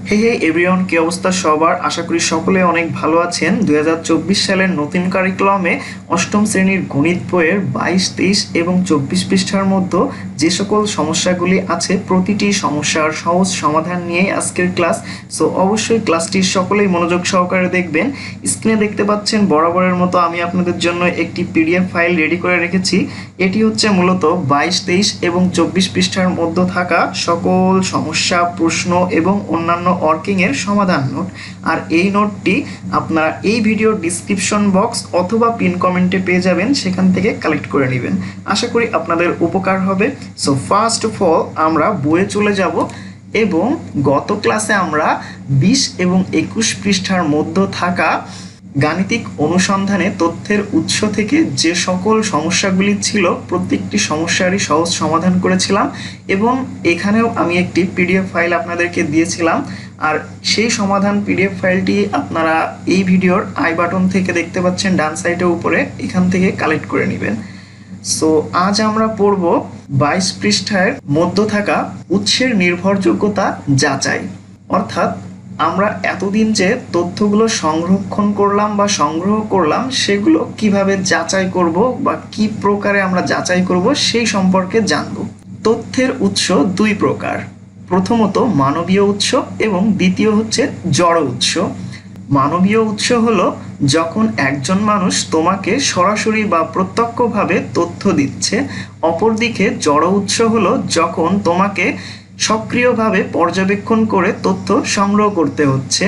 হে হে everyone, কি অবস্থা সবার? আশা করি সকলে অনেক ভালো আছেন। 2024 সালের নতুন কারিকুলামে অষ্টম শ্রেণীর গণিত বইয়ের 22, 23 এবং 24 পৃষ্ঠার মধ্যে যে সকল সমস্যাগুলি আছে প্রতিটি সমস্যার সহজ সমাধান নিয়েই আজকের ক্লাস। সো অবশ্যই ক্লাসটি সকলেই মনোযোগ সহকারে দেখবেন। স্ক্রিনে দেখতে পাচ্ছেন বরাবরের মতো আমি আপনাদের জন্য একটি পিডিএফ ফাইল রেডি করে রেখেছি। এটি হচ্ছে মূলত 22, 23 এবং 24 পৃষ্ঠার মধ্যে থাকা সকল সমস্যা, প্রশ্ন এবং অন্যান্য ওয়ার্কিংয়ের সমাধান নোট। আর এই নোটটি আপনারা এই ভিডিওর ডিসক্রিপশন বক্স অথবা পিন কমেন্টে পেয়ে যাবেন, সেখান থেকে কালেক্ট করে নেবেন। আশা করি আপনাদের উপকার হবে। সো ফার্স্ট অফ অল আমরা বইয়ে চলে যাব এবং গত ক্লাসে আমরা 20 এবং 21 পৃষ্ঠার মধ্যে থাকা গাণিতিক অনুসন্ধানে তথ্যের উৎস থেকে যে সকল সমস্যাগুলি ছিল প্রত্যেকটি সমস্যারই সহজ সমাধান করেছিলাম এবং এখানেও আমি একটি পিডিএফ ফাইল আপনাদেরকে দিয়েছিলাম। আর সেই সমাধান পিডিএফ ফাইলটি আপনারা এই ভিডিওর আই বাটন থেকে দেখতে পাচ্ছেন ডান সাইডের উপরে, এখান থেকে কালেক্ট করে নেবেন। সো আজ আমরা পড়ব 22 পৃষ্ঠার মধ্যে থাকা উৎসের নির্ভরযোগ্যতা যাচাই। অর্থাৎ আমরা এতদিন যে তথ্যগুলো সংরক্ষণ করলাম বা সংগ্রহ করলাম সেগুলো কিভাবে যাচাই করব বা কি প্রকারে আমরা যাচাই করব সেই সম্পর্কে জানব। তথ্যের উৎস দুই প্রকার, প্রথমত মানবীয় উৎস এবং দ্বিতীয় হচ্ছে জড় উৎস। মানবীয় উৎস হলো যখন একজন মানুষ তোমাকে সরাসরি বা প্রত্যক্ষভাবে তথ্য দিচ্ছে, অপরদিকে জড় উৎস হলো যখন তোমাকে সক্রিয়ভাবে পর্যবেক্ষণ করে তথ্য সংগ্রহ করতে হচ্ছে।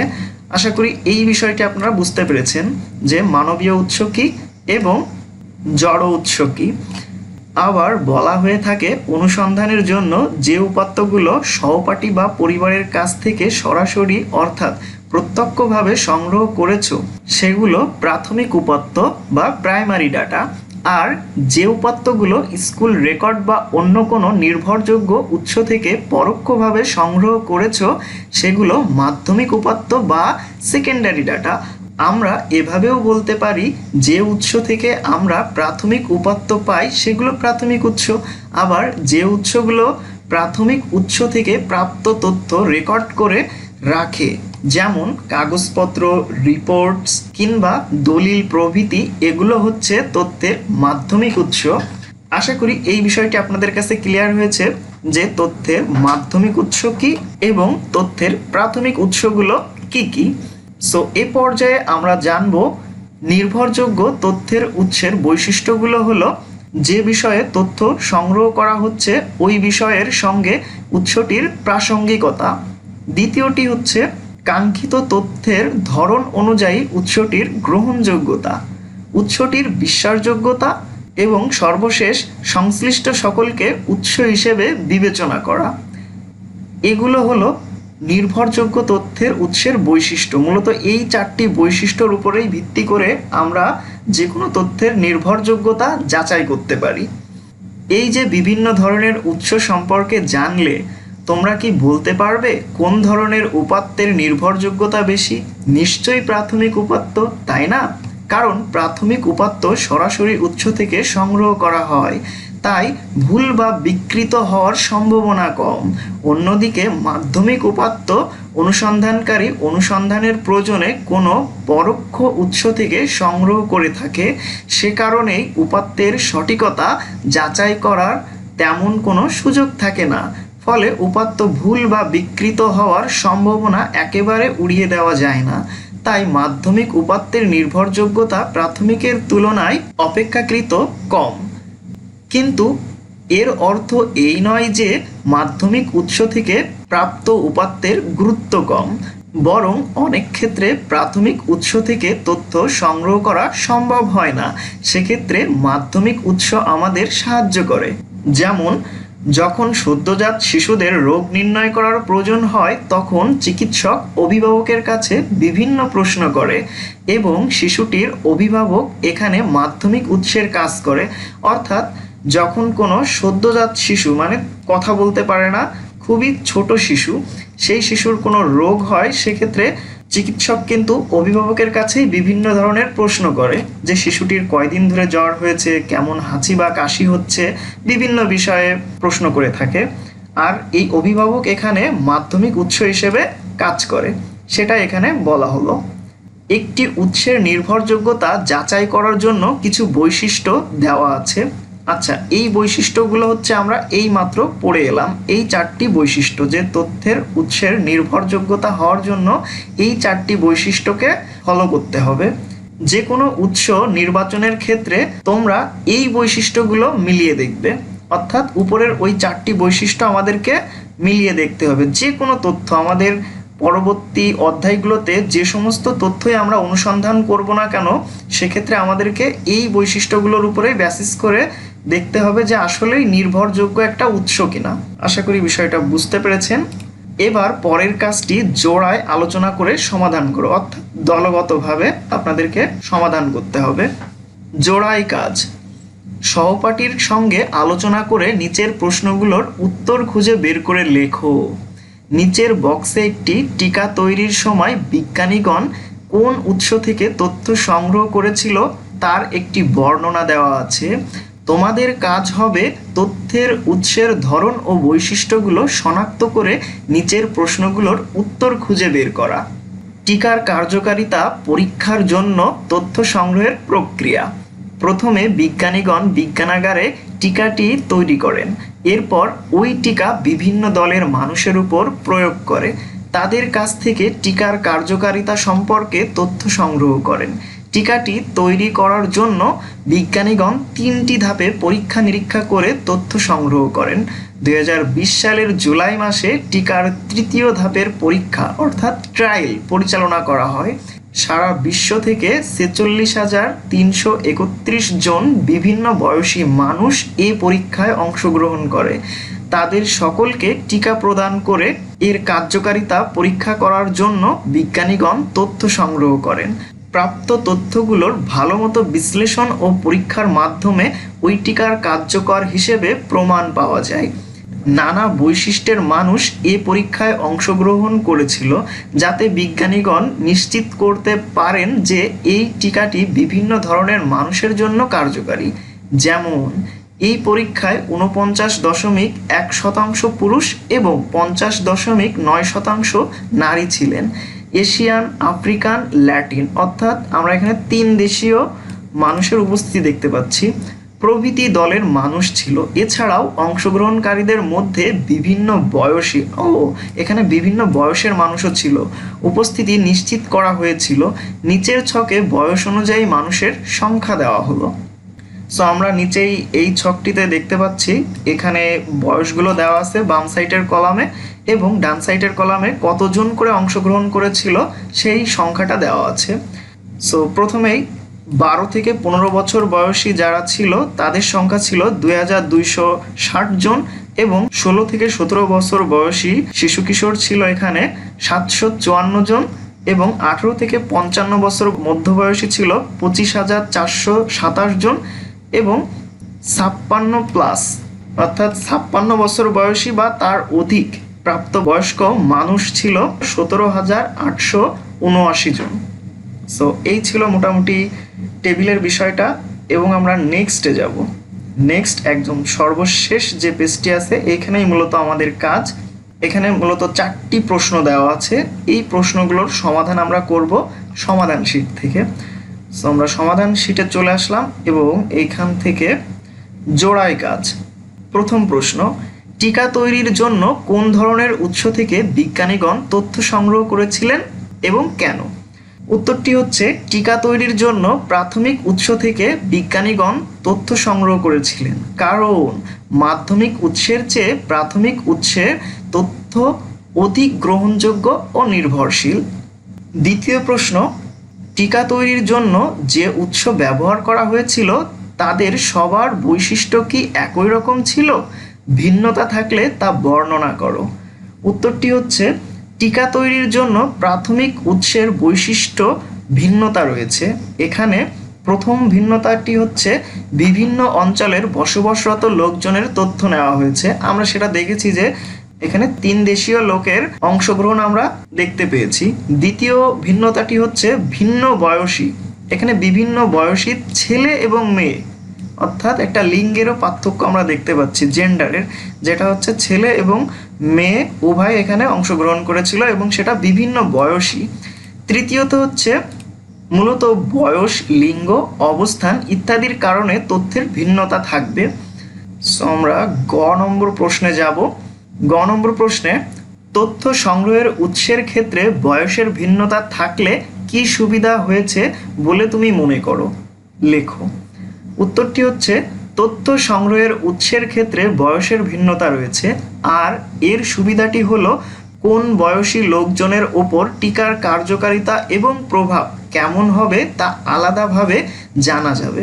আশা করি এই বিষয়টি আপনারা বুঝতে পেরেছেন যে মানবীয় উৎস কি এবং জড় উৎস কি। আবার বলা হয়ে থাকে অনুসন্ধানের জন্য যে উপাত্তগুলো সহপাঠী বা পরিবারের কাছ থেকে সরাসরি অর্থাৎ প্রত্যক্ষভাবে সংগ্রহ করেছো সেগুলো প্রাথমিক উপাত্ত বা প্রাইমারি ডাটা, আর যে উপাত্তগুলো স্কুল রেকর্ড বা অন্য কোনো নির্ভরযোগ্য উৎস থেকে পরোক্ষভাবে সংগ্রহ করেছো সেগুলো মাধ্যমিক উপাত্ত বা সেকেন্ডারি ডাটা। আমরা এভাবেও বলতে পারি যে উৎস থেকে আমরা প্রাথমিক উপাত্ত পাই সেগুলো প্রাথমিক উৎস, আবার যে উৎসগুলো প্রাথমিক উৎস থেকে প্রাপ্ত তথ্য রেকর্ড করে রাখে যেমন কাগজপত্র, রিপোর্টস কিংবা দলিল প্রভৃতি, এগুলো হচ্ছে তথ্যের মাধ্যমিক উৎস। আশা করি এই বিষয়টি আপনাদের কাছে ক্লিয়ার হয়েছে যে তথ্যের মাধ্যমিক উৎস কি এবং তথ্যের প্রাথমিক উৎসগুলো কি কি। সো এ পর্যায়ে আমরা জানব নির্ভরযোগ্য তথ্যের উৎসের বৈশিষ্ট্যগুলো হলো যে বিষয়ে তথ্য সংগ্রহ করা হচ্ছে ওই বিষয়ের সঙ্গে উৎসটির প্রাসঙ্গিকতা। দ্বিতীয়টি হচ্ছে কাঙ্ক্ষিত তথ্যের ধরন অনুযায়ী উৎসটির গ্রহণযোগ্যতা, উৎসটির বিশ্বাসযোগ্যতা এবং সর্বশেষ সংশ্লিষ্ট সকলকে উৎস হিসেবে বিবেচনা করা। এগুলো হলো নির্ভরযোগ্য তথ্যের উৎসের বৈশিষ্ট্য। মূলত এই চারটি বৈশিষ্ট্যর উপরেই ভিত্তি করে আমরা যে কোনো তথ্যের নির্ভরযোগ্যতা যাচাই করতে পারি। এই যে বিভিন্ন ধরনের উৎস সম্পর্কে জানলে তোমরা কি বলতে পারবে কোন ধরনের উপাত্তের নির্ভরযোগ্যতা বেশি? নিশ্চয়ই প্রাথমিক উপাত্ত, তাই না? কারণ প্রাথমিক উপাত্ত সরাসরি উৎস থেকে সংগ্রহ করা হয়, তাই ভুল বা বিকৃত হওয়ার সম্ভাবনা কম। অন্যদিকে মাধ্যমিক উপাত্ত অনুসন্ধানকারী অনুসন্ধানের প্রয়োজনে কোনো পরোক্ষ উৎস থেকে সংগ্রহ করে থাকে, সে কারণেই উপাত্তের সঠিকতা যাচাই করার তেমন কোনো সুযোগ থাকে না। ফলে উপাত্ত ভুল বা বিকৃত হওয়ার সম্ভাবনা একেবারে উড়িয়ে দেওয়া যায় না। তাই মাধ্যমিক উপাত্তের নির্ভরযোগ্যতা প্রাথমিকের তুলনায় অপেক্ষাকৃত কম। কিন্তু এর অর্থ এই নয় যে মাধ্যমিক উৎস থেকে প্রাপ্ত উপাত্তের গুরুত্ব কম, বরং অনেক ক্ষেত্রে প্রাথমিক উৎস থেকে তথ্য সংগ্রহ করা সম্ভব হয় না। সেক্ষেত্রে মাধ্যমিক উৎস আমাদের সাহায্য করে। যেমন যখন সদ্যজাত শিশুদের রোগ নির্ণয় করার প্রয়োজন হয় তখন চিকিৎসক অভিভাবকের কাছে বিভিন্ন প্রশ্ন করে এবং শিশুটির অভিভাবক এখানে মাধ্যমিক উৎসের কাজ করে। অর্থাৎ যখন কোনো সদ্যজাত শিশু মানে কথা বলতে পারে না, খুবই ছোট শিশু, সেই শিশুর কোনো রোগ হয়, সেক্ষেত্রে চিকিৎসক কিন্তু অভিভাবকের কাছেই বিভিন্ন ধরনের প্রশ্ন করে যে শিশুটির কয়দিন ধরে জ্বর হয়েছে, কেমন হাঁচি বা কাশি হচ্ছে, বিভিন্ন বিষয়ে প্রশ্ন করে থাকে। আর এই অভিভাবক এখানে মাধ্যমিক উৎস হিসেবে কাজ করে সেটা এখানে বলা হলো। একটি উৎসের নির্ভরযোগ্যতা যাচাই করার জন্য কিছু বৈশিষ্ট্য দেওয়া আছে। আচ্ছা, এই বৈশিষ্ট্যগুলো হচ্ছে আমরা এই মাত্র পড়ে এলাম, এই 4টি বৈশিষ্ট্য, যে তথ্যের উৎসের নির্ভরযোগ্যতা হওয়ার জন্য এই 4টি বৈশিষ্ট্যকে ফলো করতে হবে। যে কোনো উৎস নির্বাচনের ক্ষেত্রে তোমরা এই বৈশিষ্ট্যগুলো মিলিয়ে দেখবে, অর্থাৎ উপরের ওই 4টি বৈশিষ্ট্য আমাদেরকে মিলিয়ে দেখতে হবে। যে কোনো তথ্য আমাদের পরবর্তী অধ্যায়গুলোতে যে সমস্ত তথ্যই আমরা অনুসন্ধান করব না কেন, সেক্ষেত্রে আমাদেরকে এই বৈশিষ্ট্যগুলোর উপরে বেসিস করে দেখতে হবে যে আসলেই নির্ভরযোগ্য একটা উৎস কিনা। আশা করি বিষয়টা বুঝতে পেরেছেন। এবার পরের কাজটি জোড়ায় আলোচনা করে সমাধান করো, অর্থাৎ দলগতভাবে আপনাদেরকে সমাধান করতে হবে। জোড়ায় কাজ। সহপাঠীর সঙ্গে আলোচনা করে নিচের প্রশ্নগুলোর উত্তর খুঁজে বের করে লেখো। নিচের বক্সে একটি টিকা তৈরির সময় বিজ্ঞানীগণ কোন উৎস থেকে তথ্য সংগ্রহ করেছিল তার একটি বর্ণনা দেওয়া আছে। তোমাদের কাজ হবে তথ্যের উৎসের ধরন ও বৈশিষ্ট্যগুলো শনাক্ত করে নিচের প্রশ্নগুলোর উত্তর খুঁজে বের করা। টিকার কার্যকারিতা পরীক্ষার জন্য তথ্য সংগ্রহের প্রক্রিয়া। প্রথমে বিজ্ঞানীগণ বিজ্ঞানাগারে টিকাটি তৈরি করেন। এরপর ওই টিকা বিভিন্ন দলের মানুষের উপর প্রয়োগ করে তাদের কাছ থেকে টিকার কার্যকারিতা সম্পর্কে তথ্য সংগ্রহ করেন। টিকাটি তৈরি করার জন্য বিজ্ঞানীগণ 3টি ধাপে পরীক্ষা নিরীক্ষা করে তথ্য সংগ্রহ করেন। 2020 সালের জুলাই মাসে টিকার 3য় ধাপের পরীক্ষা অর্থাৎ ট্রায়াল পরিচালনা করা হয়। সারা বিশ্ব থেকে 46,331 জন বিভিন্ন বয়সী মানুষ এই পরীক্ষায় অংশগ্রহণ করে। তাদের সকলকে টিকা প্রদান করে এর কার্যকারিতা পরীক্ষা করার জন্য বিজ্ঞানীগণ তথ্য সংগ্রহ করেন। প্রাপ্ত তথ্যগুলোর ভালোমতো বিশ্লেষণ ও পরীক্ষার মাধ্যমে ওই টিকার কার্যকর হিসেবে প্রমাণ পাওয়া যায়। নানা বৈশিষ্ট্যের মানুষ এ পরীক্ষায় অংশগ্রহণ করেছিল যাতে বিজ্ঞানীগণ নিশ্চিত করতে পারেন যে এই টিকাটি বিভিন্ন ধরনের মানুষের জন্য কার্যকারী। যেমন এই পরীক্ষায় 49.1% পুরুষ এবং 50.9% নারী ছিলেন। এশিয়ান, আফ্রিকান, ল্যাটিন অর্থাৎ আমরা এখানে 3 দেশীয় মানুষের উপস্থিতি দেখতে পাচ্ছি প্রভৃতি দলের মানুষ ছিল। এছাড়াও অংশগ্রহণকারীদের মধ্যে বিভিন্ন বয়সী এখানে বিভিন্ন বয়সের মানুষও ছিল। উপস্থিতি নিশ্চিত করা হয়েছিল। নিচের ছকে বয়স অনুযায়ী মানুষের সংখ্যা দেওয়া হলো। সো আমরা নিচেই এই ছকটিতে দেখতে পাচ্ছি এখানে বয়সগুলো দেওয়া আছে বাম সাইডের কলামে এবং ডান সাইডের কলামে কতজন করে অংশগ্রহণ করেছিল সেই সংখ্যাটা দেওয়া আছে। সো প্রথমেই 12 থেকে 15 বছর বয়সী যারা ছিল তাদের সংখ্যা ছিল 2260 জন এবং 16 থেকে 17 বছর বয়সী শিশু কিশোর ছিল এখানে 754 জন এবং 18 থেকে 55 বছর মধ্যবয়সী ছিল 25,427 জন এবং 56 প্লাস অর্থাৎ 56 বছর বয়সী বা তার অধিক প্রাপ্তবয়স্ক মানুষ ছিল 17,879 জন। সো এই ছিল মোটামুটি টেবিলের বিষয়টা এবং আমরা নেক্সটে যাব। নেক্সট একদম সর্বশেষ যে পেজটি আছে এইখানেই মূলত আমাদের কাজ। এখানে মূলত 4টি প্রশ্ন দেওয়া আছে। এই প্রশ্নগুলোর সমাধান আমরা করব সমাধান শীট থেকে। সো আমরা সমাধান শীটে চলে আসলাম এবং এইখান থেকে জোড়ায় কাজ। প্রথম প্রশ্ন, টিকা তৈরির জন্য কোন ধরনের উৎস থেকে বিজ্ঞানীগণ তথ্য সংগ্রহ করেছিলেন এবং কেন? উত্তরটি হচ্ছে টিকা তৈরির জন্য প্রাথমিক উৎস থেকে বিজ্ঞানীগণ তথ্য সংগ্রহ করেছিলেন, কারণ মাধ্যমিক উৎসের চেয়ে প্রাথমিক উৎসের তথ্য অধিক গ্রহণযোগ্য ও নির্ভরশীল। দ্বিতীয় প্রশ্ন, টিকা তৈরির জন্য যে উৎস ব্যবহার করা হয়েছিল তাদের সবার বৈশিষ্ট্য কি একই রকম ছিল? ভিন্নতা থাকলে তা বর্ণনা করো। উত্তরটি হচ্ছে টিকা তৈরির জন্য প্রাথমিক উৎসের বৈশিষ্ট্য ভিন্নতা রয়েছে। এখানে প্রথম ভিন্নতাটি হচ্ছে বিভিন্ন অঞ্চলের বসবাসরত লোকজনের তথ্য নেওয়া হয়েছে। আমরা সেটা দেখেছি যে এখানে 3 দেশীয় লোকের অংশগ্রহণ আমরা দেখতে পেয়েছি। দ্বিতীয় ভিন্নতাটি হচ্ছে ভিন্ন বয়সী। এখানে বিভিন্ন বয়সী ছেলে এবং মেয়ে অর্থাৎ একটা লিঙ্গেরও পার্থক্য আমরা দেখতে পাচ্ছি, জেন্ডারের, যেটা হচ্ছে ছেলে এবং মেয়ে উভয় এখানে অংশগ্রহণ করেছিল এবং সেটা বিভিন্ন বয়সী। তৃতীয়ত হচ্ছে মূলত বয়স, লিঙ্গ, অবস্থান ইত্যাদির কারণে তথ্যের ভিন্নতা থাকবে। সো আমরা গ নম্বর প্রশ্নে যাব। গ নম্বর প্রশ্নে তথ্য সংগ্রহের উৎসের ক্ষেত্রে বয়সের ভিন্নতা থাকলে কি সুবিধা হয়েছে বলে তুমি মনে করো, লেখো। উত্তরটি হচ্ছে তথ্য সংগ্রহের উৎসের ক্ষেত্রে বয়সের ভিন্নতা রয়েছে, আর এর সুবিধাটি হলো কোন বয়সী লোকজনের ওপর টিকার কার্যকারিতা এবং প্রভাব কেমন হবে তা আলাদাভাবে জানা যাবে।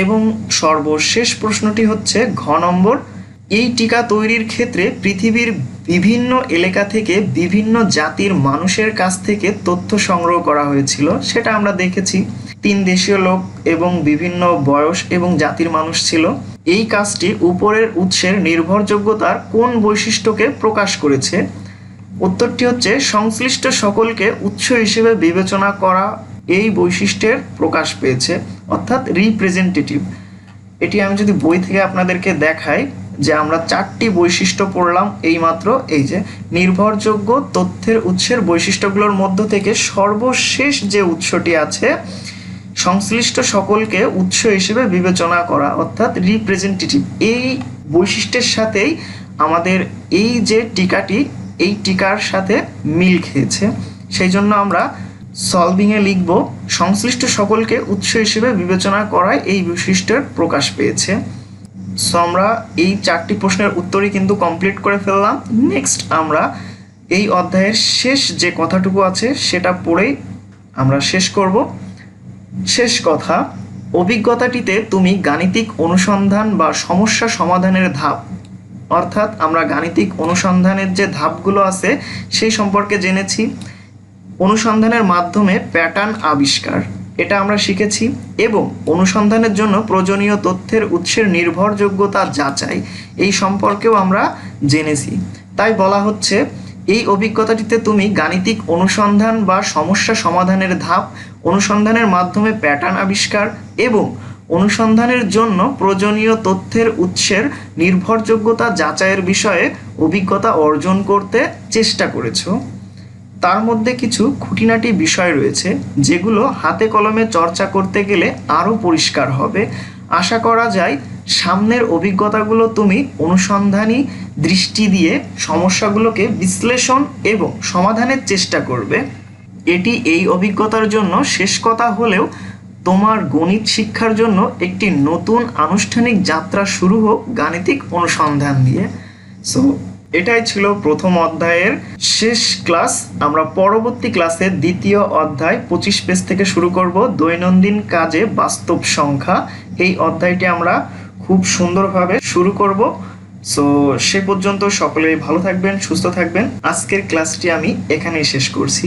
এবং সর্বশেষ প্রশ্নটি হচ্ছে ঘ নম্বর, এই টিকা তৈরির ক্ষেত্রে পৃথিবীর বিভিন্ন এলাকা থেকে বিভিন্ন জাতির মানুষের কাছ থেকে তথ্য সংগ্রহ করা হয়েছিল, সেটা আমরা দেখেছি। 3 দেশীয় লোক এবং বিভিন্ন বয়স এবং জাতির মানুষ ছিল। এই কাজটি উপরের উৎসের নির্ভরযোগ্যতার কোন বৈশিষ্ট্যকে প্রকাশ করেছে? উত্তরটি হচ্ছে সংশ্লিষ্ট সকলকে উৎস হিসেবে বিবেচনা করা এই বৈশিষ্ট্যের প্রকাশ পেয়েছে, অর্থাৎ রিপ্রেজেন্টেটিভ। এটি আমি যদি বই থেকে আপনাদেরকে দেখাই যে আমরা 4টি বৈশিষ্ট্য পড়লাম এইমাত্র, এই যে নির্ভরযোগ্য তথ্যের উৎসের বৈশিষ্ট্যগুলোর মধ্য থেকে সর্বশেষ যে উৎসটি আছে সংশ্লিষ্ট সকলকে উৎস হিসেবে বিবেচনা করা, অর্থাৎ রিপ্রেজেন্টেটিভ, এই বৈশিষ্ট্যের সাথেই আমাদের এই যে টিকাটি এই টিকার সাথে মিল খেয়েছে। সেই জন্য আমরা সলভিংয়ে লিখব সংশ্লিষ্ট সকলকে উৎস হিসেবে বিবেচনা করায় এই বৈশিষ্ট্যের প্রকাশ পেয়েছে। সো আমরা এই 4টি প্রশ্নের উত্তরই কিন্তু কমপ্লিট করে ফেললাম। নেক্সট আমরা এই অধ্যায়ের শেষ যে কথাটুকু আছে সেটা পড়েই আমরা শেষ করব। শেষ কথা, অভিজ্ঞতাটিতে তুমি গাণিতিক অনুসন্ধান বা সমস্যা সমাধানের ধাপ, অর্থাৎ আমরা গাণিতিক অনুসন্ধানের যে ধাপগুলো আছে সেই সম্পর্কে জেনেছি। অনুসন্ধানের মাধ্যমে প্যাটার্ন আবিষ্কার, এটা আমরা শিখেছি, এবং অনুসন্ধানের জন্য প্রয়োজনীয় তথ্যের উৎসের নির্ভরযোগ্যতা যাচাই এই সম্পর্কেও আমরা জেনেছি। তাই বলা হচ্ছে এই অভিজ্ঞতাটিতে তুমি গাণিতিক অনুসন্ধান বা সমস্যা সমাধানের ধাপ, অনুসন্ধানের মাধ্যমে প্যাটার্ন আবিষ্কার এবং অনুসন্ধানের জন্য প্রয়োজনীয় তথ্যের উৎসের নির্ভরযোগ্যতা যাচাইয়ের বিষয়ে অভিজ্ঞতা অর্জন করতে চেষ্টা করেছো। তার মধ্যে কিছু খুঁটিনাটি বিষয় রয়েছে যেগুলো হাতে কলমে চর্চা করতে গেলে আরও পরিষ্কার হবে। আশা করা যায় সামনের অভিজ্ঞতাগুলো তুমি অনুসন্ধানী দৃষ্টি দিয়ে সমস্যাগুলোকে বিশ্লেষণ এবং সমাধানের চেষ্টা করবে। এটি এই অভিজ্ঞতার জন্য শেষ কথা হলেও তোমার গণিত শিক্ষার জন্য একটি নতুন আনুষ্ঠানিক যাত্রা শুরু হোক গাণিতিক অনুসন্ধান দিয়ে। সো এটাই ছিল প্রথম অধ্যায়ের শেষ ক্লাস। আমরা পরবর্তী ক্লাসে দ্বিতীয় অধ্যায় 25 পেজ থেকে শুরু করব, দৈনন্দিন কাজে বাস্তব সংখ্যা। এই অধ্যায়টি আমরা খুব সুন্দরভাবে শুরু করব। সো সে পর্যন্ত সকলেই ভালো থাকবেন, সুস্থ থাকবেন। আজকের ক্লাসটি আমি এখানেই শেষ করছি।